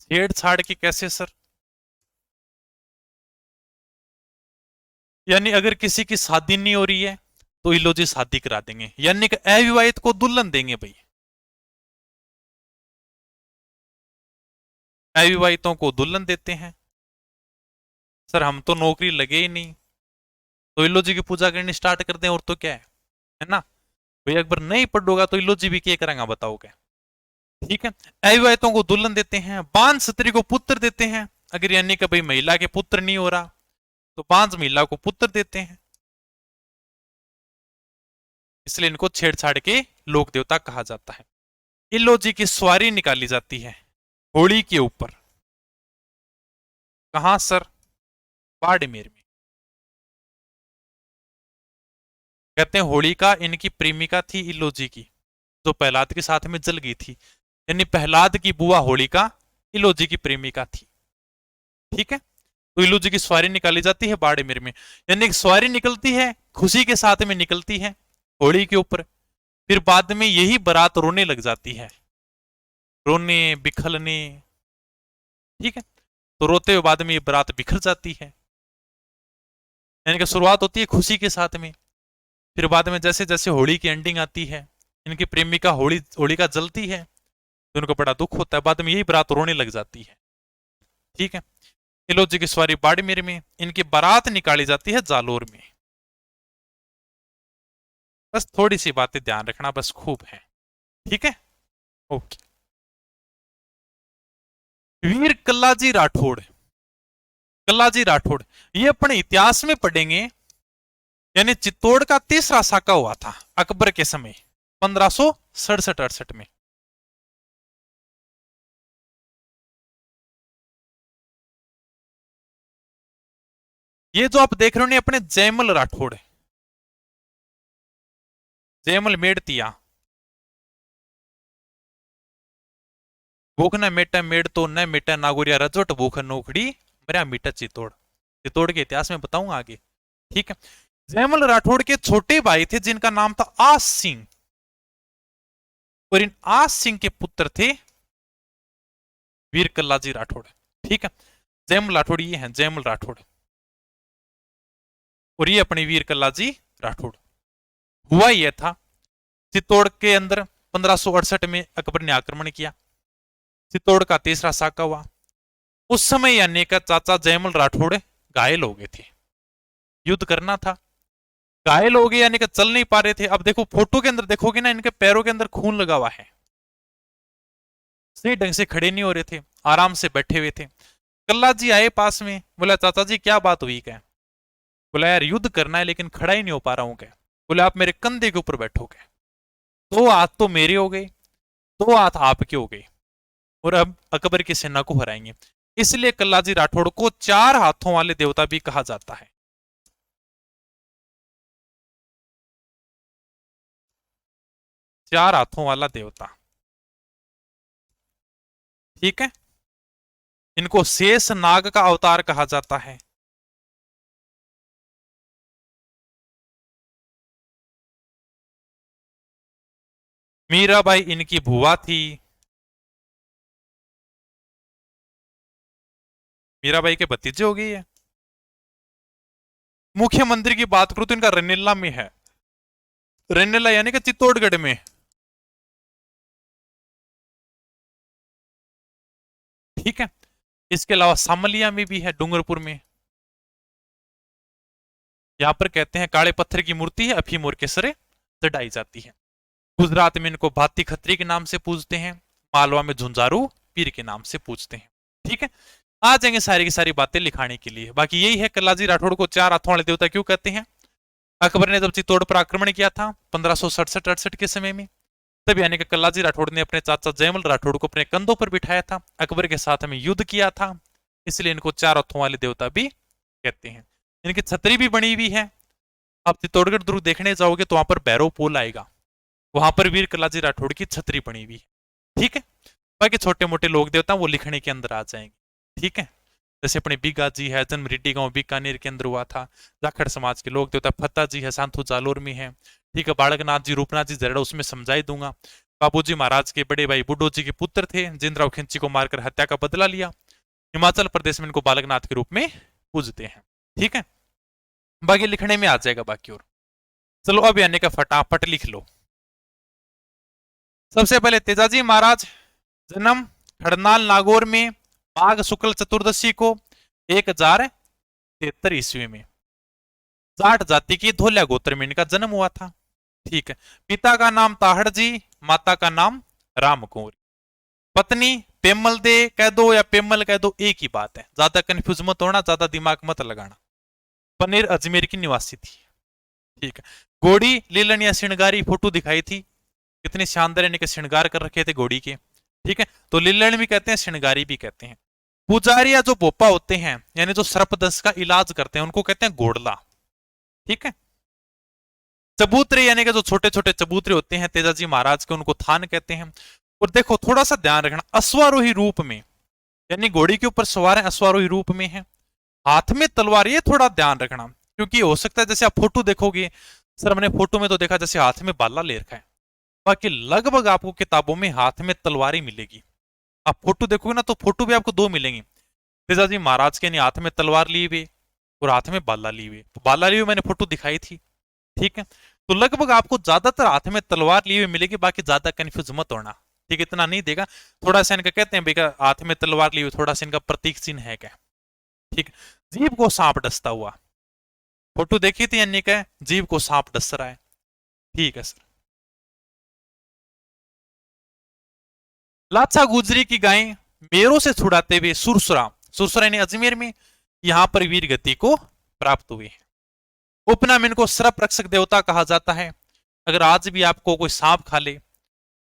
छेड़छाड़ के कैसे सर? यानी अगर किसी की शादी नहीं हो रही है तो इल्लोजी शादी करा देंगे, यानी कि अविवाहित को दुल्हन देंगे भाई, अविवाहितों को दुल्हन देते हैं। सर हम तो नौकरी लगे ही नहीं, तो इल्लोजी की पूजा करनी स्टार्ट कर दें, और तो क्या है ना भाई, अकबर नहीं पढ़ोगा तो इल्लोजी भी क्या करेंगे बताओ क्या। ठीक है, अविवाहितों को दुल्हन देते हैं, बांझ स्त्री को पुत्र देते हैं, अगर यानी कि भाई महिला के पुत्र नहीं हो रहा तो बांझ महिला को पुत्र देते हैं, इसलिए इनको छेड़छाड़ के लोक देवता कहा जाता है। इल्लोजी की सवारी निकाली जाती है होली के ऊपर। कहां सर? बाड़मेर में। कहते हैं होली का इनकी प्रेमिका थी इल्लोजी की, जो प्रहलाद के साथ में जल गई थी, यानी प्रहलाद की बुआ होलिका इल्लोजी की प्रेमिका थी। ठीक है, तो इल्लोजी की सवारी निकाली जाती है बाड़मेर में, यानी एक सवारी निकलती है, खुशी के साथ में निकलती है होली के ऊपर, फिर बाद में यही बारात रोने लग जाती है, रोने बिखरने। ठीक है, तो रोते हुए बाद में ये बारात बिखर जाती है, यानी कि शुरुआत होती है खुशी के साथ में, फिर बाद में जैसे जैसे होली की एंडिंग आती है, इनकी प्रेमिका होलिका जलती है, तो उनको बड़ा दुख होता है, बाद में यही बारात रोने लग जाती है। ठीक है, इल्लोजी की सवारी बाड़मेर में, इनकी बारात निकाली जाती है जालोर में। बस थोड़ी सी बातें ध्यान रखना, बस खूब है। ठीक है, ओके। वीर कल्लाजी राठौड़, कल्लाजी राठौड़ ये अपने इतिहास में पढ़ेंगे, यानी चित्तौड़ का तीसरा साका हुआ था अकबर के समय 1567-68 में। ये जो आप देख रहे हो अपने जयमल राठौड़, जयमल मेड़तिया, भूख न मेटा मेड़ तो न मेटा नागोरिया रजोट भूख नोखड़ी मेरा मीटा चित्तौड़। चित्तौड़ के इतिहास में बताऊंगा आगे। ठीक है, जयमल राठौड़ के छोटे भाई थे जिनका नाम था आस सिंह, और इन आस सिंह के पुत्र थे वीर कल्लाजी राठौड़। ठीक है, जयमल राठौड़ ये हैं, जयमल राठौड़, और ये अपने वीर कल्लाजी राठौड़। हुआ यह था, चित्तौड़ के अंदर 1568 में अकबर ने आक्रमण किया, चित्तौड़ का तीसरा साका हुआ। उस समय यानी का चाचा जयमल राठौड़ घायल हो गए थे, युद्ध करना था, घायल हो गए यानी कि चल नहीं पा रहे थे। अब देखो फोटो के अंदर देखोगे ना, इनके पैरों के अंदर खून लगा हुआ है, सही ढंग से खड़े नहीं हो रहे थे, आराम से बैठे हुए थे। कल्ला जी आए पास में, बोला चाचा जी क्या बात हुई क्या? बोला यार युद्ध करना है लेकिन खड़ा ही नहीं हो पा रहा हूं क्या? बोले आप मेरे कंधे के ऊपर बैठोगे। 2 हाथ तो मेरे हो गए, 2 हाथ आपके हो गए, और अब अकबर की सेना को हराएंगे। इसलिए कल्लाजी राठौड़ को 4 हाथों वाले देवता भी कहा जाता है। 4 हाथों वाला देवता, ठीक है। इनको शेष नाग का अवतार कहा जाता है। मीराबाई इनकी बुआ थी। मीराबाई के भतीजे हो गई है। मुख्य मंदिर की बात करूं तो इनका रनेला में है। रनेला यानी कि चित्तौड़गढ़ में, ठीक है। इसके अलावा सामलिया में भी है, डूंगरपुर में। यहां पर कहते हैं काले पत्थर की मूर्ति है, अफीम और केसरे चढ़ाई जाती है। गुजरात में इनको भाती खत्री के नाम से पूजते हैं। मालवा में झुंझारू पीर के नाम से पूजते हैं, ठीक है। आ जाएंगे सारी की सारी बातें लिखाने के लिए। बाकी यही है कल्लाजी राठौड़ को 4 हाथों वाले देवता क्यों कहते हैं। अकबर ने जब चित्तौड़ पर आक्रमण किया था 1567-68 के समय में, तब यानी कि कल्लाजी राठौड़ ने अपने चाचा जयमल राठौड़ को अपने कंधों पर बिठाया था, अकबर के साथ में युद्ध किया था। इसलिए इनको 4 हाथों वाले देवता भी कहते हैं। इनकी छतरी भी बनी हुई है। आप चित्तौड़गढ़ दुर्ग देखने जाओगे तो वहां पर भैरव पोल आएगा, वहां पर वीर कल्लाजी राठौड़ की छतरी बनी हुई है, ठीक है। बाकी छोटे मोटे लोग देवता वो लिखने के अंदर आ जाएंगे, ठीक है। जैसे अपने बीगा जी है, जन्म रेड्डी गांव बीकानेर के अंदर हुआ था। जाखड़ समाज के लोग देवता फत्ता जी है, सांथू जालोर में है, ठीक है। बालकनाथ जी, रूपनाथ जी जरड़ा, उसमें समझाई दूंगा। बाबूजी महाराज के बड़े भाई बुड्ढो जी के पुत्र थे, जिंदराव खिंची को मारकर हत्या का बदला लिया। हिमाचल प्रदेश में इनको बालकनाथ के रूप में पूजते हैं, ठीक है। बाकी लिखने में आ जाएगा बाकी। और चलो अब यानी का फटाफट लिख लो। सबसे पहले तेजाजी महाराज जन्म खड़नाल नागौर में माघ शुक्ल चतुर्दशी को 1073 ईस्वी में। जाट जाति की धोलिया गोत्र में इनका जन्म हुआ था, ठीक है। पिता का नाम ताहड़ जी, माता का नाम राम कुंवरी। पत्नी पेमल दे कह दो या पेमल कह दो, एक ही बात है, ज्यादा कंफ्यूज मत होना, ज्यादा दिमाग मत लगाना। पनीर अजमेर की निवासी थी, ठीक है। घोड़ी लीलन या श्रृंगारी फोटो दिखाई थी, कितने शानदार इनके श्रृंगार कर रखे थे घोड़ी के, ठीक है। तो लीलन भी कहते हैं, श्रृंगारी भी कहते हैं। पुजारी या जो बोपा होते हैं यानी जो सर्पदंश का इलाज करते हैं, उनको कहते हैं घोड़ला, ठीक है। चबूतरे यानी कि जो छोटे छोटे चबूतरे होते हैं तेजाजी महाराज के, उनको थान कहते हैं। और देखो थोड़ा सा ध्यान रखना, अश्वारोही रूप में, यानी घोड़ी के ऊपर सवार है, अश्वारोही रूप में है, हाथ में तलवार, ये थोड़ा ध्यान रखना। क्योंकि हो सकता है जैसे आप फोटो देखोगे, सर हमने फोटो में तो देखा जैसे हाथ में बाला ले रखा है, बाकी लगभग आपको किताबों में हाथ में तलवार ही मिलेगी। आप फोटो देखोगे ना तो फोटो भी आपको 2 मिलेंगी। तेजाजी महाराज के हाथ में तलवार लिए हुए और हाथ में बाला लिए हुए। तो बाला लिए हुए मैंने फोटो दिखाई थी, ठीक है। तो लगभग आपको ज्यादातर हाथ में तलवार लिए हुए मिलेगी, बाकी ज्यादा कंफ्यूज मत होना, ठीक है। इतना नहीं देगा, थोड़ा सा इनका कहते हैं बेका हाथ में तलवार लिए हुए, थोड़ा सा इनका प्रतीक चिन्ह है क्या, ठीक। जीभ को सांप डसता हुआ, फोटो देखी थी यानी क्या जीभ को सांप डस रहा है, ठीक है सर। लाचा गुजरी की गाय मेरों से छुड़ाते हुए सुरसुरा, सुरसुरा यानी अजमेर में, यहां पर वीर गति को प्राप्त हुए। उपनाम इनको सर्प रक्षक देवता कहा जाता है। अगर आज भी आपको कोई सांप खा ले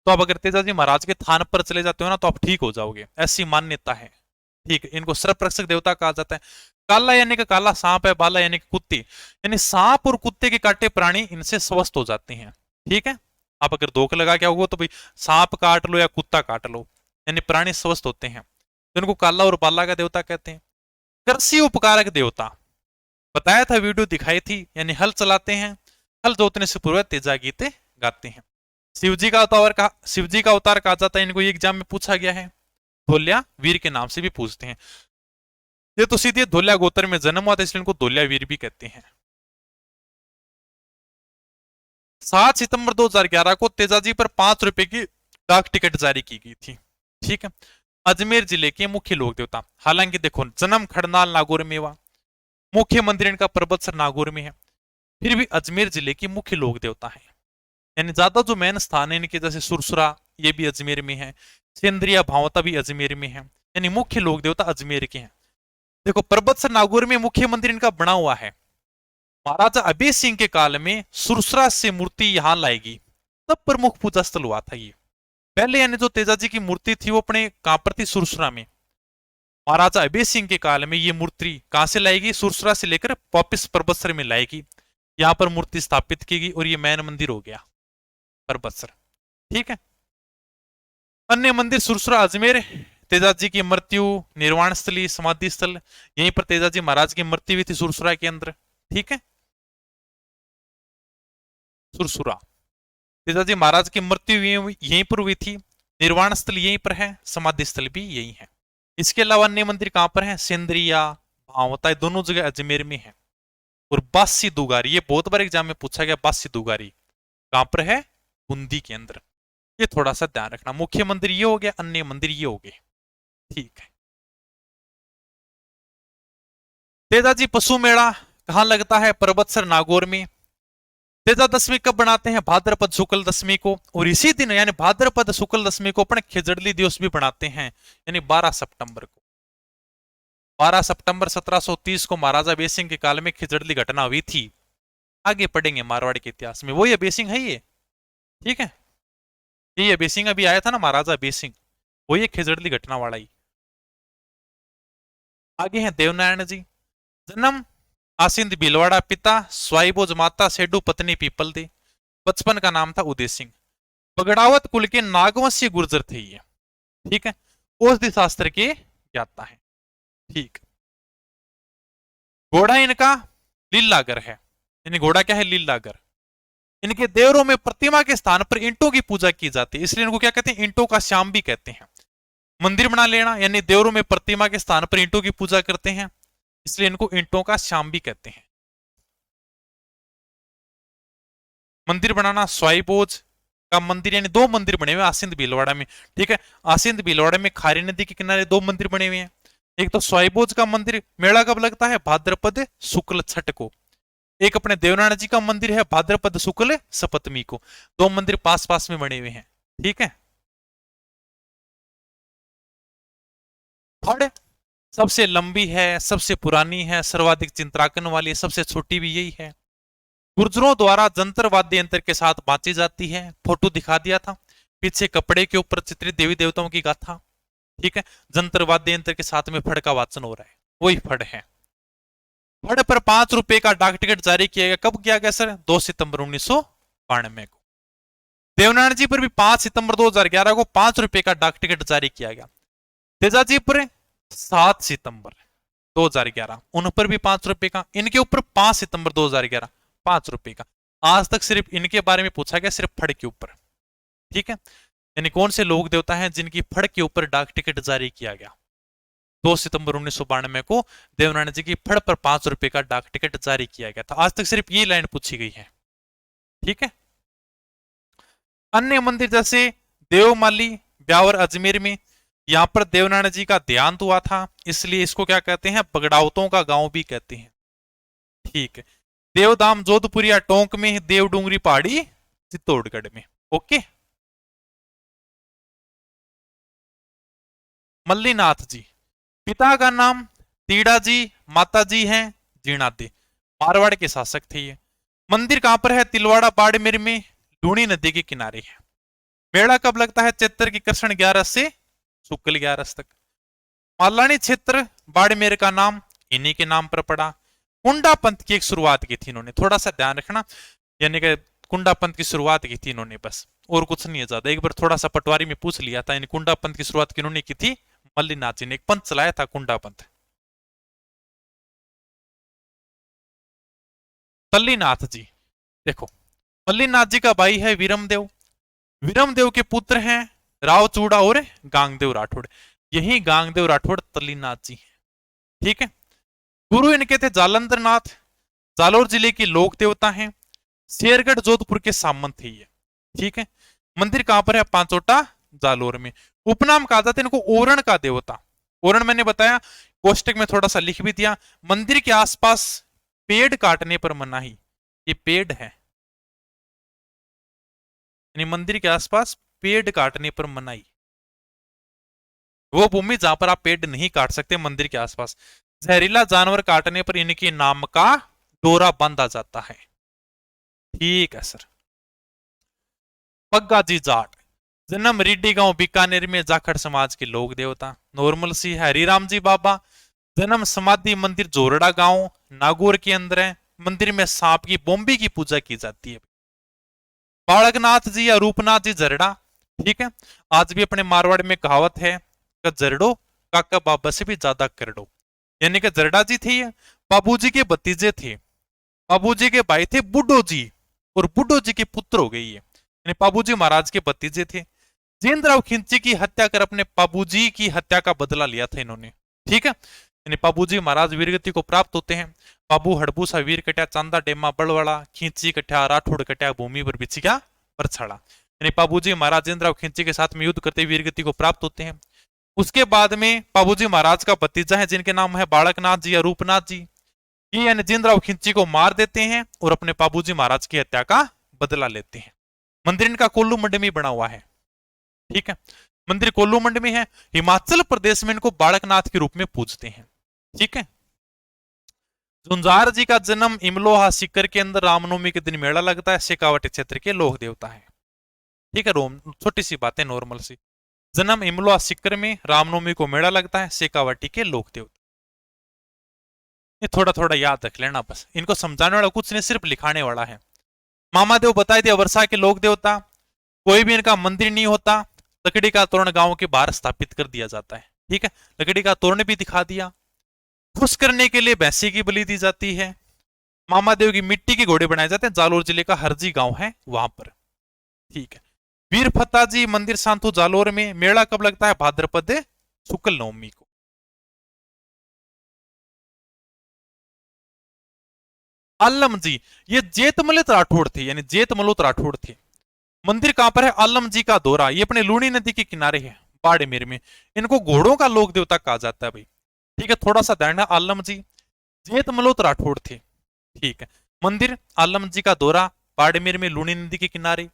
तो आप अगर तेजाजी महाराज के थान पर चले जाते हो ना तो आप ठीक हो जाओगे, ऐसी मान्यता है, ठीक है। इनको सर्प रक्षक देवता कहा जाता है। काला यानी कि काला सांप है, बाला यानी कि कुत्ते, यानी सांप और कुत्ते के काटे प्राणी इनसे स्वस्थ हो जाते हैं, ठीक है। आप अगर धोख लगा के आओगे तो भाई सांप काट लो या कुत्ता काट लो, यानी प्राणी स्वस्थ होते हैं, तो इनको काला और बाला का देवता कहते हैं। कृषि उपकारक देवता बताया था, वीडियो दिखाई थी, यानी हल चलाते हैं, हल जोतने से पूर्व तेजा गीते गाते हैं। शिवजी का अवतार कहा जाता है, इनको ये एग्जाम में पूछा गया है। धोलिया वीर के नाम से भी पूछते हैं। ये तो सीधे धोलिया गोत्र में जन्म हुआ था, इसलिए इनको धोलिया वीर भी कहते हैं। 7 सितंबर 2011 को तेजाजी पर 5 रुपए की डाक टिकट जारी की गई थी, ठीक है। अजमेर जिले के मुख्य लोक देवता, हालांकि देखो जन्म खड़नाल नागौर में हुआ, मुख्य मंदिर इनका परबतसर नागौर में है, फिर भी अजमेर जिले की मुख्य लोक देवता है। यानी ज्यादा जो मेन स्थान है इनके, जैसे सुरसुरा ये भी अजमेर में है, सेंद्रिया भावता भी अजमेर में है, यानी मुख्य लोक देवता अजमेर के हैं। देखो परबतसर नागौर में मुख्य मंदिर इनका बना हुआ है। महाराजा अभय सिंह के काल में सुरसुरा से मूर्ति यहां लाएगी, तब प्रमुख पूजा स्थल हुआ था ये। पहले यानी जो तेजाजी की मूर्ति थी वो अपने कहां पर थी, सुरसुरा में। महाराजा अभय सिंह के काल में ये मूर्ति कहां से लाएगी, सुरसुरा से लेकर वापिस परबतसर में लाएगी, यहां पर मूर्ति स्थापित की गई और ये मैन मंदिर हो गया परबतसर। ठीक है। अन्य मंदिर सुरसुरा अजमेर, तेजाजी की मृत्यु, निर्वाण स्थली, समाधि स्थल, यहीं पर तेजाजी महाराज की मृत्यु हुई थी सुरसुरा के अंदर। ठीक है। सुरसुरा तेजाजी महाराज की मृत्यु यहीं पर हुई थी, निर्वाण स्थल यहीं पर है, समाधि स्थल भी यही है। इसके अलावा अन्य मंदिर कहां पर है, सेंद्रिया भावता दोनों जगह अजमेर में है। और बासी दुगारी, ये बहुत बार एग्जाम में पूछा गया, बासी दुगारी कहां पर है, बूंदी के अंदर। ये थोड़ा सा ध्यान रखना, मुख्य मंदिर ये हो गया, अन्य मंदिर ये हो गए। ठीक है। तेजाजी पशु मेला कहां लगता है, परबतसर नागौर में। तेजा दशमी कब बनाते हैं, भाद्रपद शुक्ल दशमी को, और इसी दिन यानी भाद्रपद शुक्ल दशमी को अपने खिजड़ली दिवस भी बनाते हैं, यानी 12 सितंबर को। 12 सितंबर 1730 को महाराजा अभय सिंह के काल में खिजड़ली घटना हुई थी। आगे पढ़ेंगे मारवाड़ के इतिहास में, वही अभय सिंह है ये। ठीक है। ये अभय सिंह अभी आया था ना, महाराजा अभय सिंह, वही खिजड़ली घटना वाला ही। आगे हैं देवनारायण जी। जन्म आसिंद भीलवाड़ा, पिता स्वाईभोज, माता सेडू, पत्नी पीपल दे। बचपन का नाम था उदय सिंह। बगड़ावत कुल के नागवंशीय गुर्जर थे ये। ठीक है। औषधि शास्त्र के ज्ञाता है। ठीक। घोड़ा इनका लीलागर है, यानी घोड़ा क्या है, लीलागर। इनके देवरों में प्रतिमा के स्थान पर ईंटों की पूजा की जाती है, इसलिए इनको क्या कहते हैं, ईंटों का श्याम भी कहते हैं। मंदिर बना लेना, यानी देवरों में प्रतिमा के स्थान पर ईंटों की पूजा करते हैं, इसलिए इनको ईंटों का श्याम भी कहते हैं। मंदिर बनाना, स्वाईभोज का मंदिर, यानी 2 मंदिर बने हुए आसिंद भीलवाड़ा में। ठीक है। आसिंद भीलवाड़ा में खारी नदी के किनारे 2 मंदिर बने हुए हैं। एक तो स्वाईभोज का मंदिर, मेला कब लगता है, भाद्रपद शुक्ल छठ को। एक अपने देवनारायण जी का मंदिर है भाद्रपद शुक्ल सप्तमी को। 2 मंदिर पास पास में बने हुए हैं। ठीक है। फड़ सबसे लंबी है, सबसे पुरानी है, सर्वाधिक चिंताकन वाली, सबसे छोटी भी यही है। गुर्जरों द्वारा जंतर वाद्य यंत्र के साथ बांची जाती है। फोटो दिखा दिया था, पीछे कपड़े के ऊपर चित्रित देवी देवताओं की गाथा। ठीक है। जंतर वाद्य यंत्र के साथ में फड़ का वाचन हो रहा है, वही फड़ है। फड़ पर 5 रुपए का डाक टिकट जारी किया गया, कब किया गया सर, 2 सितंबर 1992 को। देवनारायण जी पर भी 5 सितंबर 2011 को 5 रुपए का डाक टिकट जारी किया गया। तेजाजी पर 7 सितंबर 2011, उन पर भी 5 रुपए का। इनके ऊपर 5 सितंबर 2011 5 रुपए का। आज तक सिर्फ इनके बारे में पूछा गया, सिर्फ फड़ के ऊपर। ठीक है। यानी कौन से लोक देवता हैं जिनकी फड़ के ऊपर डाक टिकट जारी किया गया, 2 सितंबर 1992 को देवनारायण जी की फड़ पर 5 रुपए का डाक टिकट जारी किया गया था। आज तक सिर्फ ये लाइन पूछी गई है। ठीक है। अन्य मंदिर जैसे देवमाली, ब्यावर अजमेर में, यहां पर देवनारायण जी का देहांत हुआ था, इसलिए इसको क्या कहते हैं, बगड़ावतों का गांव भी कहते हैं। ठीक है। देवधाम जोधपुरिया टोंक में, देवडूंगरी पहाड़ी चित्तौड़गढ़ में। ओके। मल्लीनाथ जी, पिता का नाम तीड़ा जी, माता जी हैं जीणादे, मारवाड़ के शासक थे ये। मंदिर कहां पर है, तिलवाड़ा बाड़मेर में, लूणी नदी के किनारे है। मेला कब लगता है, चैत्र की कृष्ण 11 से शुक्ल 11 तक। मालानी क्षेत्र बाड़मेर का नाम इन्हीं के नाम पर पड़ा। कुंडा पंथ की एक शुरुआत की थी इन्होंने, थोड़ा सा ध्यान रखना, यानी कि कुंडा पंथ की शुरुआत की थी इन्होंने, बस और कुछ नहीं है ज्यादा। एक बार थोड़ा सा पटवारी में पूछ लिया था, कुंडा पंथ की शुरुआत किन्होंने की थी, मल्लीनाथ जी ने, एक पंथ चलाया था कुंडा पंथ। तल्लीनाथ जी, देखो मल्लीनाथ जी का भाई है वीरमदेव, वीरमदेव के पुत्र हैं रावचूड़ा और गांगदेव राठौड़। यही गांगदेव राठौड़ तल्लीनाथ जी हैं। ठीक है। गुरु इनके थे जालंधर नाथ, जालोर जिले के लोक देवता हैं, शेरगढ़ जोधपुर के सामंत थे ये। ठीक है। मंदिर कहां पर है, पांचोटा जालोर में। उपनाम कहा जाता है इनको ओरण का देवता। ओरण मैंने बताया, कोष्टक में थोड़ा सा लिख भी दिया। मंदिर के आसपास पेड़ काटने पर मनाही, ये पेड़ है, यानी मंदिर के आसपास पेड़ काटने पर मनाही। वो भूमि जहां पर आप पेड़ नहीं काट सकते मंदिर के आसपास। जहरीला जानवर काटने पर इनके नाम का डोरा बांधा जाता है। ठीक है सर। पग्गा जी जाट, जन्म रीडी गांव बीकानेर में, जाखड़ समाज के लोक देवता। नॉर्मल सी है। हरिराम जी बाबा, जन्म समाधि मंदिर जोरड़ा गांव नागौर के अंदर है। मंदिर में सांप की बोम्बी की पूजा की जाती है। बालकनाथ जी या रूपनाथ जी जरड़ा, ठीक है। आज भी अपने मारवाड़ में कहावत है कि जरड़ो काका बाबा से भी ज्यादा करड़ो, यानी कि जरड़ा जी थे बाबूजी के भतीजे थे। बाबूजी के भाई थे बुड्ढो जी, और बुड्ढो जी के पुत्र हो गई है, यानी बाबूजी महाराज के भतीजे थे। जिनेंद्रराव खिंची की हत्या कर अपने बाबूजी की हत्या का बदला लिया था इन्होंने। ठीक है, यानी बाबूजी महाराज वीरगति को प्राप्त होते हैं। बाबू हड़बूसा वीर कट्या चांदा डेमा बड़वाड़ा, खींची कट्या राठौड़ कट्या भूमि पर बिछिया पर छड़ा, यानी बाबूजी महाराज जिनेंद्रराव खिंची के साथ में युद्ध करते वीरगति को प्राप्त होते हैं। उसके बाद में बाबूजी महाराज का भतीजा है जिनके नाम है बालकनाथ जी या रूपनाथ जी, ये यानी जिनेंद्रराव खिंची को मार देते हैं और अपने बाबूजी महाराज की हत्या का बदला लेते हैं। मंदिर इनका कोल्लू मंडी में बना हुआ है। ठीक है, मंदिर कोल्लू मंडी में है। हिमाचल प्रदेश में इनको बालकनाथ के रूप में पूजते हैं। ठीक है। झुंझार जी का जन्म इमलोहा सीकर के अंदर रामनवमी के दिन मेला लगता है। शेखावाटी क्षेत्र के लोक देवता है। ठीक है, छोटी सी बातें नॉर्मल सी। जन्म इमलोहा सीकर में, रामनवमी को मेला लगता है, शेखावाटी के लोक देवता। ये थोड़ा थोड़ा याद रख लेना बस, इनको समझाने वाला कुछ नहीं, सिर्फ लिखाने वाला है। मामादेव बता दिया वर्षा के लोक देवता। कोई भी इनका मंदिर नहीं होता। लकड़ी का तोरण गांव के बाहर स्थापित कर दिया जाता है। ठीक है, लकड़ी का तोरण भी दिखा दिया। खुश करने के लिए भैंसी की बलि दी जाती है। मामादेव की मिट्टी के घोड़े बनाए जाते हैं। जालोर जिले का हरजी गांव है वहां पर। ठीक है। वीर फत्ता जी मंदिर सांथू जालोर में। मेला कब लगता है? भाद्रपद शुक्ल नवमी को। आलम जी, ये जेतमलित राठौड़ थे, यानी जेतमलोत राठौड़ थे। मंदिर कहां पर है? आलम जी का दौरा, ये अपने लूणी नदी के किनारे है, बाड़मेर में। इनको घोड़ों का लोक देवता कहा जाता है भाई। ठीक है, थोड़ा सा ध्यान है। आलम जी जेतमलोत राठौड़ थे। ठीक है, मंदिर आलम जी का दौरा, बाड़मेर में, लूणी नदी के किनारे,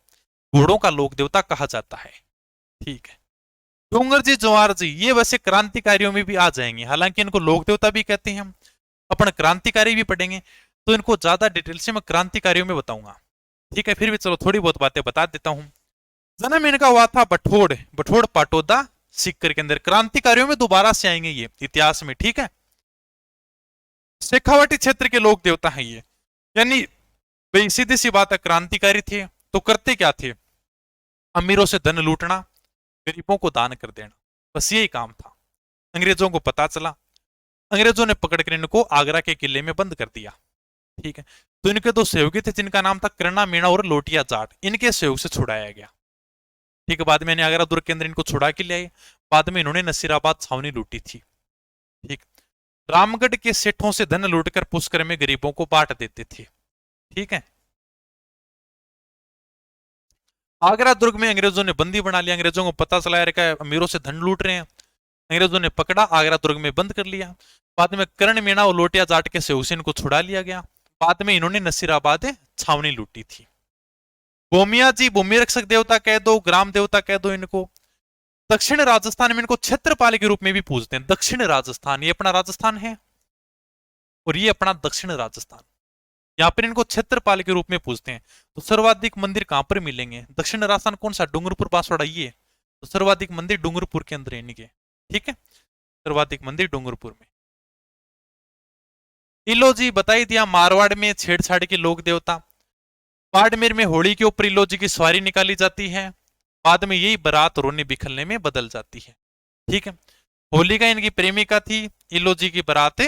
घोड़ों का लोक देवता कहा जाता है। ठीक है। डोंगर जी जवार जी, ये वैसे क्रांतिकारियों में भी आ जाएंगे, हालांकि इनको लोक देवता भी कहते हैं हम। अपन क्रांतिकारी भी पढ़ेंगे, तो इनको ज्यादा डिटेल से मैं क्रांतिकारियों में बताऊंगा। ठीक है, फिर भी चलो थोड़ी बहुत बातें बता देता हूं। जन्म इनका हुआ था बठोड़ पाटोदा सीकर के अंदर। क्रांतिकारियों में दोबारा से आएंगे ये इतिहास में। ठीक है, शेखावाटी क्षेत्र के लोक देवता हैं ये। यानी भाई सीधी सी बात है, क्रांतिकारी थे तो करते क्या थे? अमीरों से धन लूटना, गरीबों को दान कर देना, बस यही काम था। अंग्रेजों को पता चला, अंग्रेजों ने पकड़कर इनको आगरा के किले में बंद कर दिया। ठीक है, तो इनके दो सहयोगी थे जिनका नाम था करना मीणा और लोटिया जाट, इनके सहयोग से छुड़ाया गया। ठीक है, बाद में आगरा दुर्ग के अंदर इनको छुड़ा के ले आए। बाद में इन्होंने नसीराबाद छावनी लूटी थी। ठीक, रामगढ़ के सेठों से धन लूटकर पुष्कर में गरीबों को बांट देते थे। ठीक है, आगरा दुर्ग में अंग्रेजों ने बंदी बना लिया। अंग्रेजों को पता चला यार क्या अमीरों से धन लूट रहे हैं। अंग्रेजों ने पकड़ा, आगरा दुर्ग में बंद कर लिया। बाद में कर्ण मीणा और लोटिया जाट के सहयोग से इनको छुड़ा लिया गया। बाद में इन्होंने नसीराबाद छावनी लूटी थी। भूमिया जी, भूमि रक्षक देवता कह दो, ग्राम देवता कह दो इनको। दक्षिण राजस्थान में इनको क्षेत्रपाल के रूप में भी पूजते हैं। दक्षिण राजस्थान, ये अपना राजस्थान है और ये अपना दक्षिण राजस्थान, यहां पर इनको क्षेत्रपाल के रूप में पूजते हैं। तो सर्वाधिक मंदिर कहां पर मिलेंगे? दक्षिण राजस्थान कौन सा? डूंगरपुर बांसवाड़ा, ये तो सर्वाधिक मंदिर डूंगरपुर के अंदर है इनके। ठीक है, सर्वाधिक मंदिर डूंगरपुर में। इलो जी बताई दिया, मारवाड़ में छेड़छाड़ के लोक देवता। बाड़मेर में होली के ऊपर इलो जी की सवारी निकाली जाती है। बाद में यही बारात रोने बिखरने में बदल जाती है। ठीक है, होली का इनकी प्रेमिका थी, इलो जी की बारात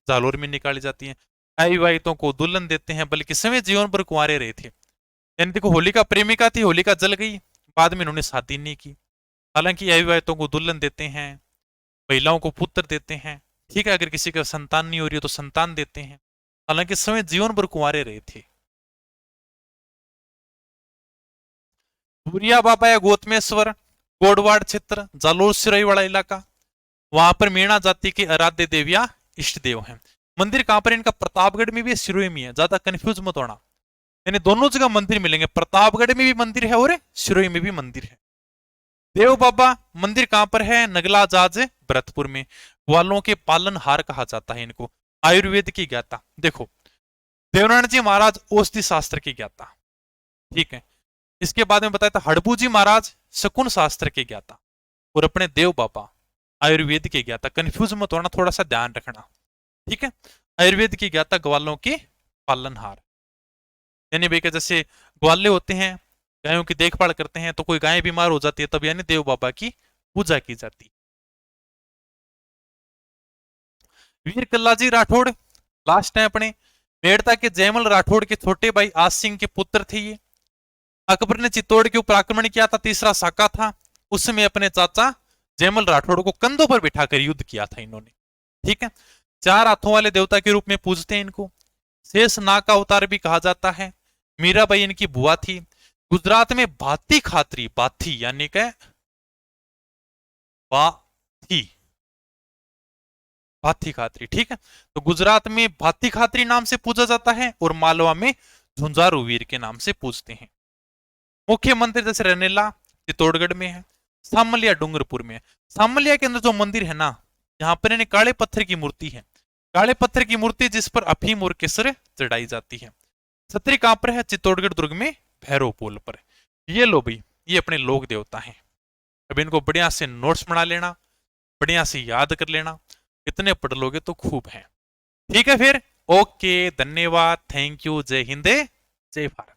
जालोर में निकाली जाती है। अविवाहितों को दुल्हन देते हैं, बल्कि समय जीवन पर कुंवारे रहे थे। यानी देखो, होलिका प्रेमिका थी, होलिका जल गई, बाद में इन्होंने शादी नहीं की। हालांकि अविवाहितों को दुल्हन देते हैं, महिलाओं को पुत्र देते हैं। ठीक है, अगर किसी का संतान नहीं हो रही है तो संतान देते हैं। हालांकि समय जीवन भर कुंवारे रहे थे। भूरिया बाबा या गौतमेश्वर, गोडवाड़ क्षेत्र, जालोर सिराई वाला इलाका, वहां पर मीणा जाति के आराध्य देविया इष्ट देव हैं। मंदिर कहां पर? इनका प्रतापगढ़ में भी, सिरोही में है। ज्यादा कंफ्यूज मत होना, यानी दोनों जगह मंदिर मिलेंगे, प्रतापगढ़ में भी मंदिर है और सिरोही में भी मंदिर है। देव बाबा मंदिर कहां पर है? नगला जाज भरतपुर में। ग्वालों के पालनहार कहा जाता है इनको। आयुर्वेद की ज्ञाता, देखो देवनारायण जी महाराज औषधि शास्त्र की ज्ञाता, ठीक है। इसके बाद में बताया था हड़बू जी महाराज शकुन शास्त्र के ज्ञाता, और अपने देव बाबा आयुर्वेद के ज्ञाता। कंफ्यूज मत होना, थोड़ा सा ध्यान रखना, ठीक है। आयुर्वेद की ज्ञाता, ग्वालों के पालनहार। यानी भाई जैसे ग्वाले होते हैं, गायों की देखभाल करते हैं, तो कोई गाय बीमार हो जाती है तब यानी देव बाबा की पूजा की जाती है। वीर कल्लाजी राठौड़ लास्ट है अपने। मेड़ता के जयमल राठौड़ के छोटे भाई आज सिंह के पुत्र थे ये। अकबर ने चित्तौड़ के ऊपर आक्रमण किया था, तीसरा साका था, उसमें अपने चाचा जयमल राठौड़ को कंधों पर बिठाकर युद्ध किया था इन्होंने, ठीक है। 4 हाथों वाले देवता के रूप में पूजते हैं इनको। शेष नाग का अवतार भी कहा जाता है। मीराबाई इनकी बुआ थी। गुजरात में भाती खातरी, बाथी यानी के बाथी, भाती खातरी, ठीक है। तो गुजरात में भाती खातरी नाम से पूजा जाता है और मालवा में झुंझारू वीर के नाम से पूजते हैं। मुख्य मंदिर जैसे रनेला चित्तौड़गढ़ में है, सामलिया डूंगरपुर में है। सामलिया के अंदर जो मंदिर है ना, यहाँ पर यानी काले पत्थर की मूर्ति है, काले पत्थर की मूर्ति जिस पर अफीम और केसर चढ़ाई जाती है। छतरी कहां पर है? चित्तौड़गढ़ दुर्ग में भैरव पोल पर। ये लो भाई, ये अपने लोक देवता हैं। अब इनको बढ़िया से नोट्स बना लेना, बढ़िया से याद कर लेना, इतने पढ़ लोगे तो खूब है, ठीक है। फिर ओके, धन्यवाद, थैंक यू, जय हिंद, जय भारत।